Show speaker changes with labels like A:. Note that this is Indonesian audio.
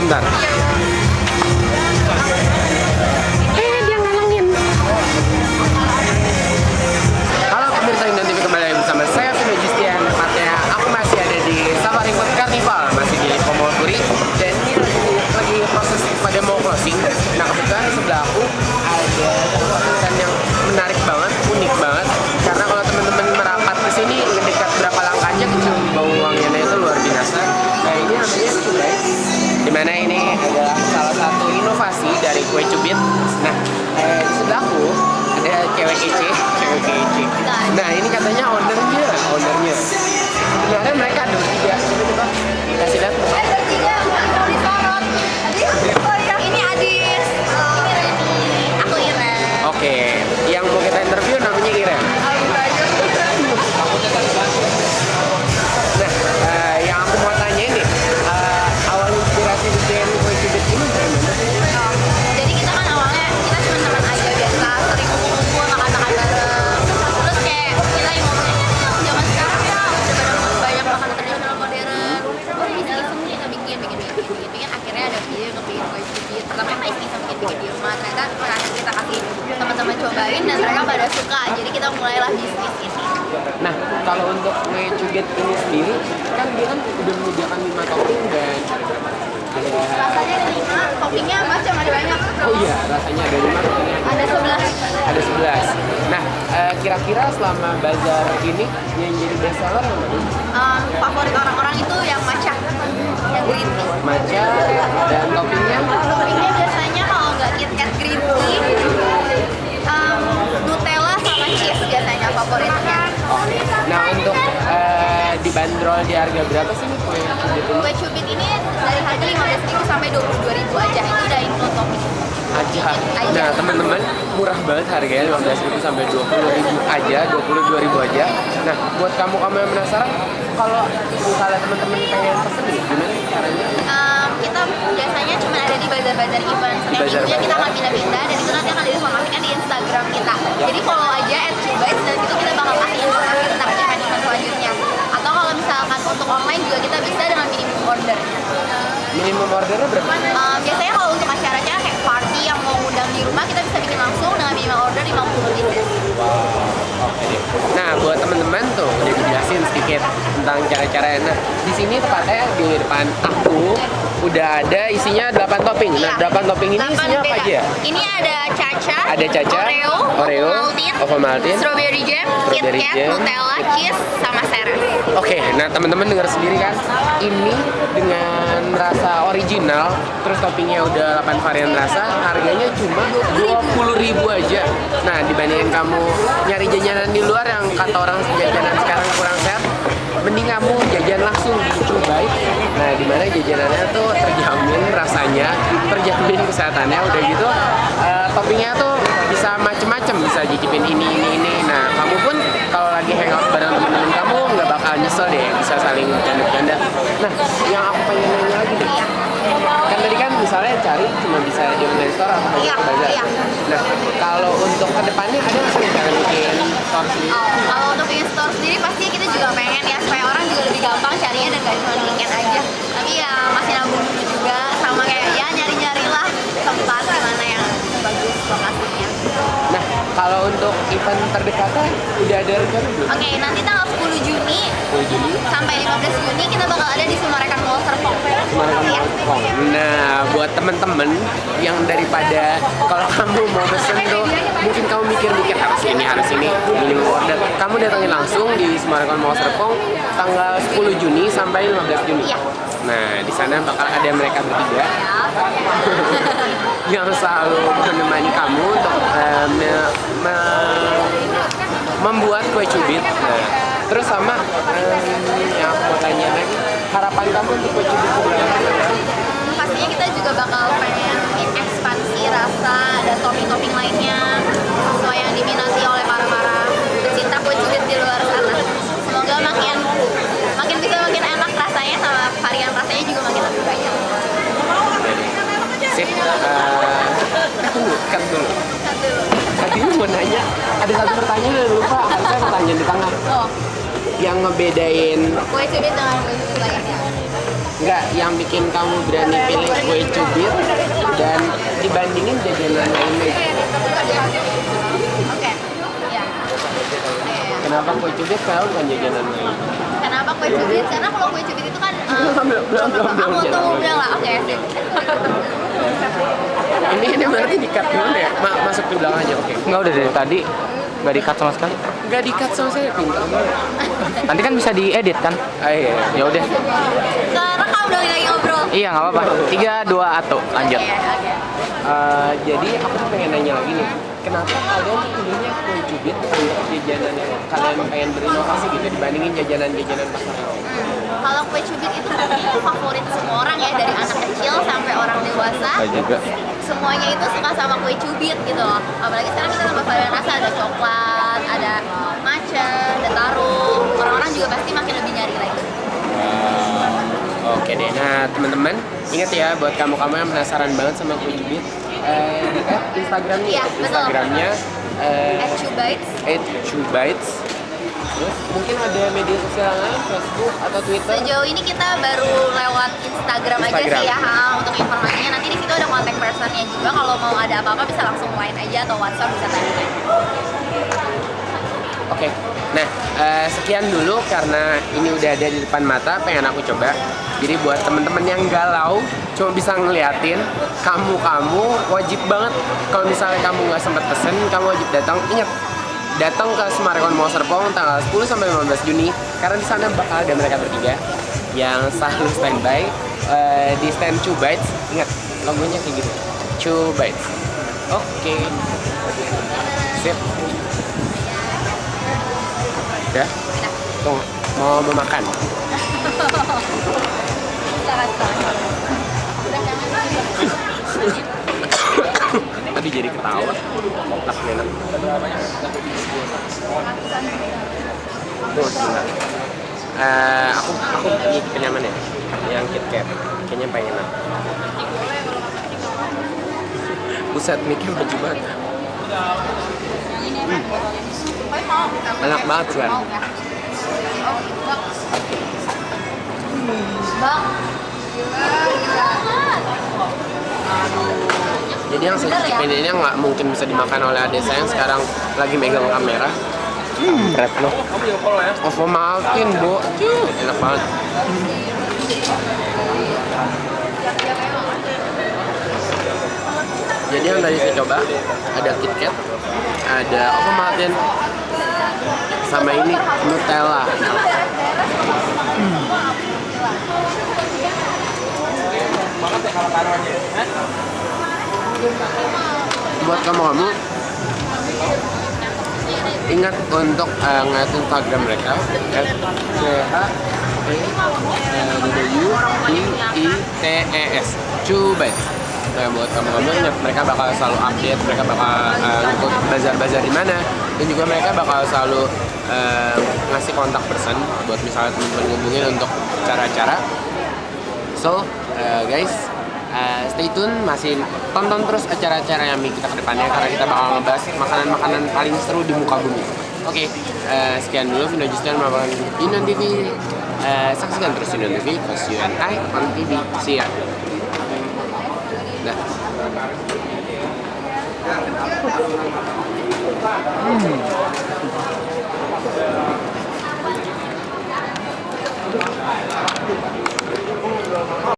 A: sebentar. Dia ngalangin. Halo pemirsa Indon TV, kembali lagi bersama saya Vino Justian. Tepatnya aku masih ada di Safari Food Carnival, masih di Pomodori, dan ini lagi proses pada mau closing. Nah kebetulan sebelah aku ada proses yang menarik banget, unik banget. Karena kalau teman-teman merapat ke sini dekat berapa langkah aja kecium bau wangiannya itu luar biasa. Nah ini namanya cubit, dimana ini adalah salah satu inovasi dari kue cubit. Nah di sebelahku ada cewek kece. Nah ini katanya ownernya. Sebenarnya mereka ada bertiga. Coba kasih lihat.
B: Ini Adis, ini Reni, aku Iren.
A: Oke, yang mau kita interview namanya Iren. Nah, yang aku mau tanya ini, awal inspirasi bikin kue cubit ini gimana sih?
B: Jadi kita kan awalnya kita cuma teman aja biasa, sering kumpul-kumpul makan-makan bareng. Terus kayak kita yang ngomongin zaman sekarang ya udah banyak makan tradisional modern. Iseng kita bikin. Akhirnya ada ide untuk bikin kue cubit. Pertama emang iseng bikin di rumah. Ternyata karena kita kasih teman-teman cobain dan mereka pada suka. Jadi kita mulailah bisnis ini.
A: Nah, kalau untuk kue cubit ini sendiri, kan dia kan udah menyediakan 5 topping dan
B: Rasanya ada 5, toppingnya macam ada banyak.
A: oh iya, rasanya ada 5, toppingnya
B: Ada 11.
A: ada 11. Nah, kira-kira selama bazar ini yang jadi best seller apa tuh?
B: Favorit orang-orang itu yang matcha, yang green tea.
A: Matcha dan toppingnya?
B: Toppingnya biasanya kalau nggak KitKat green tea, Nutella sama cheese biasanya favoritnya.
A: Nah, untuk dibanderol di harga berapa sih nih kue cubit ini?
B: Kue cubit ini dari harga 15.000 sampai 22.000 aja, itu udah include topping.
A: Aja. Nah, teman-teman, murah banget harganya 15.000 sampai 20.000 aja, 22.000 aja. Nah, buat kamu yang penasaran, kalau misalnya teman-teman pengen pesen nih, gimana caranya?
B: Kita biasanya cuma ada di bazar-bazar event. Setiap minggunya kita akan pindah-pindah dan itu nanti akan diinformasikan di Instagram kita. Jadi follow aja @cubites dan itu kita bakal kasih informasi tentang event-event selanjutnya. Atau kalau misalkan untuk online juga kita bisa dengan minimum order.
A: Minimum ordernya berapa?
B: Biasanya kalau untuk acara-acara kayak party yang mau undang di rumah kita bisa bikin langsung dengan minimal order 50 pieces.
A: Oke deh. Nah, buat teman-teman tuh udah dijelasin sedikit tentang cara-caranya. Nah, di sini tepatnya di depan aku udah ada isinya 8 topping. Nah, 8 topping ini isinya apa aja?
B: Ini ada caca,
A: Oreo, Ovomaltine,
B: strawberry jam, KitKat, Nutella, cheese, sama seres.
A: Oke, nah teman-teman dengar sendiri kan, ini dengan rasa original, terus toppingnya udah 8 varian rasa, harganya cuma 20.000 aja. Nah, dibandingin kamu nyari jajanan di luar yang kata orang jajanan sekarang kurang sehat, mending kamu jajan langsung di Cubit. Nah, dimana jajanannya tuh terjamin rasanya, terjamin kesehatannya, udah gitu toppingnya tuh bisa macem-macem, bisa cicipin ini. Nah, kamu pun kalau lagi hangout bareng temen-temen kamu nggak bakal nyesel deh, bisa saling bercanda-bercanda. Nah, yang aku pengen nanya lagi nih, kan tadi kan misalnya cari cuma bisa di online store atau di bazar. Nah, kalau untuk kedepannya ada nggak sih cara bikin store sendiri?
B: Kalau untuk bikin store sendiri pastinya kita juga pengen ya supaya orang juga lebih gampang carinya dan gak cuma di weekend aja. Tapi ya masih nabung dulu juga, sama kayak ya nyari-nyari lah tempat mana yang bagus lokasinya.
A: Nah, kalau untuk event terdekatnya udah ada rencana belum?
B: Oke, nanti tanggal 10 Juni
A: 10 Juni
B: sampai 15 Juni kita bakal ada di Sumarekon Mall Serpong. Iya.
A: Nah, buat temen-temen yang daripada kalau kamu mau pesen tuh, mungkin kamu mikir-mikir harus ini, minimum order. Kamu datangin langsung di Sumarekon Mall Serpong tanggal 10 Juni sampai 15 Juni.
B: Iya.
A: Nah, di sana bakal ada mereka bertiga yang selalu menemani kamu untuk membuat kue cubit. Nah, terus sama yang aku mau tanya lagi, harapan kamu untuk kue cubit ke bulan depan?
B: Pastinya kita juga bakal pengen ekspansi rasa dan topping-topping lainnya sesuai yang diminati oleh para pecinta kue cubit di luar sana. Semoga makin bisa makin enak rasanya, sama varian rasanya juga makin lebih banyak.
A: Sip, cut dulu. Tadi mau nanya, ada satu pertanyaan yang lupa, harusnya pertanyaan di tengah.
B: Oh,
A: Yang ngebedain,
B: kue cubit dengan kue cubit lainnya.
A: enggak, yang bikin kamu berani pilih kue kue cubit dan dibandingin jajanan lainnya.
B: Oke. Iya.
A: Kenapa kue cubit kalau bukan jajanan lain?
B: Kenapa kue cubit? Karena kalau kue cubit itu kan
A: belum
B: aku
A: jalan.
B: tunggu bilang lah. Oke, sip.
A: Ini berarti di-cut dulu ya? Masuk di belakang aja, oke.
C: Enggak, udah dari tadi nggak di-cut sama sekali.
A: Nggak di-cut sama saya, pintar banget.
C: Nanti kan bisa diedit kan?
A: Ah, iya.
C: Ya udah.
B: Rekam dong lagi ngobrol.
C: Iya, nggak apa-apa. 3, 2, 1, lanjut.
B: Oke.
A: Jadi aku tuh pengen nanya lagi nih, kenapa kalian tuh pilihnya kue cubit untuk jajanan yang kalian pengen berinovasi gitu dibandingin jajanan-jajanan pasar?
B: Kalau kue cubit itu favorit semua orang ya, dari anak kecil sampai orang dewasa.
C: Saya juga.
B: Semuanya itu suka sama kue cubit gitu loh. Apalagi sekarang kita tambah varian rasa, ada coklat, ada matcha, ada taro. Orang-orang juga pasti makin lebih nyari lagi.
A: Oke deh. Nah teman-teman, ingat ya buat kamu-kamu yang penasaran banget sama kue cubit, di Instagramnya,
B: Iya, betul.
A: Instagramnya
B: Chubites.
A: @chubites. Terus mungkin ada media sosial lain, Facebook atau Twitter.
B: Sejauh ini kita baru lewat Instagram aja
A: Instagram.
B: sih ya, untuk informasinya. Nanti di situ ada kontak personnya juga. Kalau mau ada apa-apa bisa langsung line aja atau WhatsApp bisa tanya.
A: Oke, nah sekian dulu karena ini udah ada di depan mata, pengen aku coba. Jadi buat temen-temen yang galau, cuma bisa ngeliatin, kamu wajib banget kalau misalnya kamu nggak sempat pesen, kamu wajib datang. Ingat, datang ke Summarecon Mall Serpong tanggal 10 sampai 15 Juni karena di sana bakal ada mereka bertiga yang selalu standby di stand Chubites. Ingat, logonya kayak gitu, Chubites. Oke, sip. Ya, tuh mau makan. Tadi jadi ketawa. Tak enak. Tuh, gila. Aku pengen mana ya? Yang KitKat. Kayaknya paling enak. Buset, mic-nya maju banget. Enak banget kan?
B: Bang.
A: Jadi yang saya cicipin ini nggak mungkin bisa dimakan oleh adik saya yang sekarang lagi megang kamera.
C: Berat loh.
A: Ovo Maltin, Bu. Enak banget. Jadi yang tadi saya coba ada KitKat, ada Ovo Maltin, sama ini Nutella. Buat kamu ingat untuk ngeliat Instagram mereka CHEWDITES Chubites. Nah buat kamu ingat, mereka bakal selalu update, mereka bakal ngikut bazar-bazar di mana, dan juga mereka bakal selalu ngasih kontak person buat misalnya teman-teman ngubungin untuk cara-cara. So guys, stay tune, masih tonton terus acara-acara Yummy kita ke depannya karena kita bakal ngebahas makanan-makanan paling seru di muka bumi. Oke, sekian dulu video Justin melakukan Yunan TV. Saksikan terus Yunan TV, cause you and I on TV. See ya. Dah.